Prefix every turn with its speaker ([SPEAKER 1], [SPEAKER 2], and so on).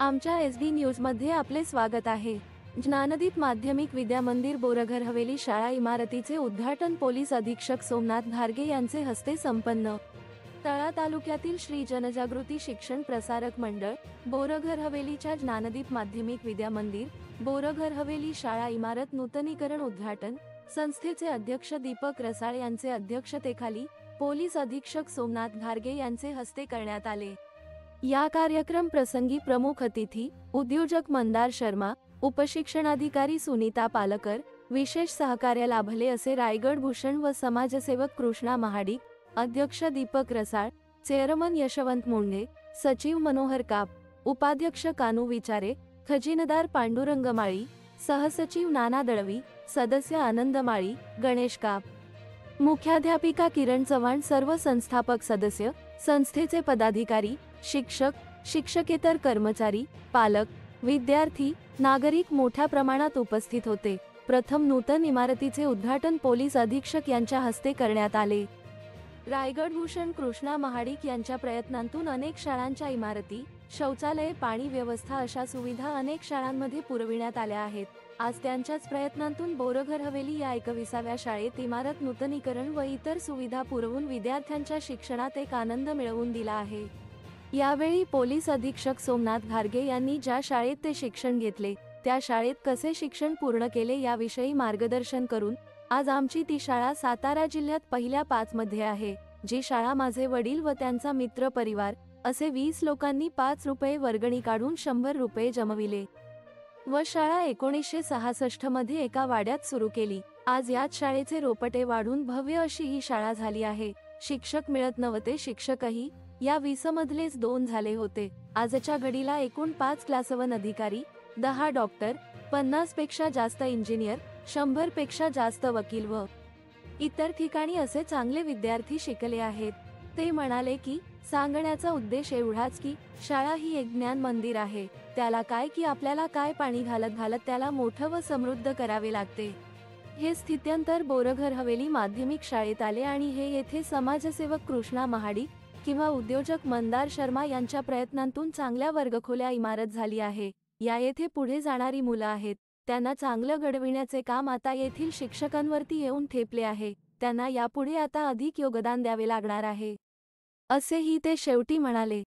[SPEAKER 1] आमच्या SD न्यूजमध्ये आपले स्वागत आहे। ज्ञानदीप माध्यमिक विद्या मंदिर बोरघर हवेली शाळा इमारतीचे उद्घाटन पोलीस अधीक्षक सोमनाथ घारगे यांचे हस्ते संपन्न। तळा तालुक्यातील श्री जनजागृती शिक्षण प्रसारक मंडळ बोरघर हवेलीच्या ज्ञानदीप माध्यमिक विद्या मंदिर बोरघर हवेली शाळा इमारत नूतनीकरण उद्घाटन संस्थेचे अध्यक्ष दीपक रसाळ यांचे अध्यक्षतेखाली पोलीस अधीक्षक सोमनाथ घारगे यांचे हस्ते करण्यात आले। या कार्यक्रम प्रसंगी प्रमुख अतिथी उद्योजक मंदार शर्मा, उपशिक्षणाधिकारी सुनीता पालकर, विशेष सहकार्य लाभले असे रायगड भूषण व समाजसेवक कृष्णा महाडिक, अध्यक्ष दीपक रसाळ, चेअरमन यशवंत मुंडे, सचिव मनोहर काप, उपाध्यक्ष कानू विचारे, खजिनदार पांडुरंग माळी, सहसचिव नाना दळवी, सदस्य आनंद माळी, गणेश काप, मुख्याध्यापिका किरण चव्हाण, सर्व संस्थापक सदस्य, संस्थेचे पदाधिकारी, शिक्षक, शिक्षकेतर कर्मचारी, पालक, विद्यार्थी, नागरिक मोठ्या प्रमाणात उपस्थित होते। प्रथम नूतन इमारतीचे उद्घाटन पोलीस अधीक्षक यांच्या हस्ते करण्यात आले। रायगड भूषण कृष्णा महाडिक यांच्या प्रयत्नांतून अनेक शाळांच्या इमारती, शौचालये, पाणी व्यवस्था अशा सुविधा अनेक शाळांमध्ये पुरविण्यात आल्या आहेत। आज त्यांच्याच प्रयत्नांतून बोरघर हवेली या 21व्या शाळेत इमारत नूतनीकरण व इतर सुविधा पुरवून विद्यार्थ्यांच्या शिक्षणात एक आनंद मिळवून दिला आहे। यावेळी पोलीस अधीक्षक सोमनाथ घारगे यांनी ज्या शाळेत ते शिक्षण घेतले त्या शाळेत कसे शिक्षण पूर्ण केले याविषयी मार्गदर्शन करून आज आमची ती शाळा सातारा जिल्ह्यात पहिल्या 5 मध्ये आहे। जी शाळा माझे वडील व त्यांचा मित्र परिवार असे 20 लोकांनी 5 रुपये वर्गणी काढून 100 रुपये जमविले व शाळा 1966 मध्ये एका वाड्यात सुरू केली। आज याच शाळेचे रोपटे वाढून भव्य अशी ही शाळा झाली आहे। शिक्षक मिळत नव्हते, शिक्षकही या 20 मधलेच 2 झाले होते। आजच्या घडीला एकूण 5 क्लासवन अधिकारी, 10 डॉक्टर, 50 पेक्षा जास्त इंजिनियर, 100 पेक्षा जास्त वकील व इतर ठिकाणी असे चांगले विद्यार्थी शिकले आहेत। ते म्हणाले की सांगण्याचा उद्देश एवढाच की शाळा ही एक ज्ञान मंदिर आहे। त्याला काय की आपल्याला काय पाणी घालत त्याला मोठं व समृद्ध करावे लागते। हे स्थित्यंतर बोरघर हवेली माध्यमिक शाळेत आले आणि हे येथे समाजसेवक कृष्णा महाडिक किंवा उद्योजक मंदार शर्मा यांच्या प्रयत्नांतून चांगल्या वर्गखोल्या इमारत झाली आहे। या येथे पुढे जाणारी मुलं आहेत, त्यांना चांगलं घडविण्याचे काम आता येथील शिक्षकांवरती येऊन ठेपले आहे। त्यांना यापुढे आता अधिक योगदान द्यावे लागणार आहे, असेही ते शेवटी म्हणाले।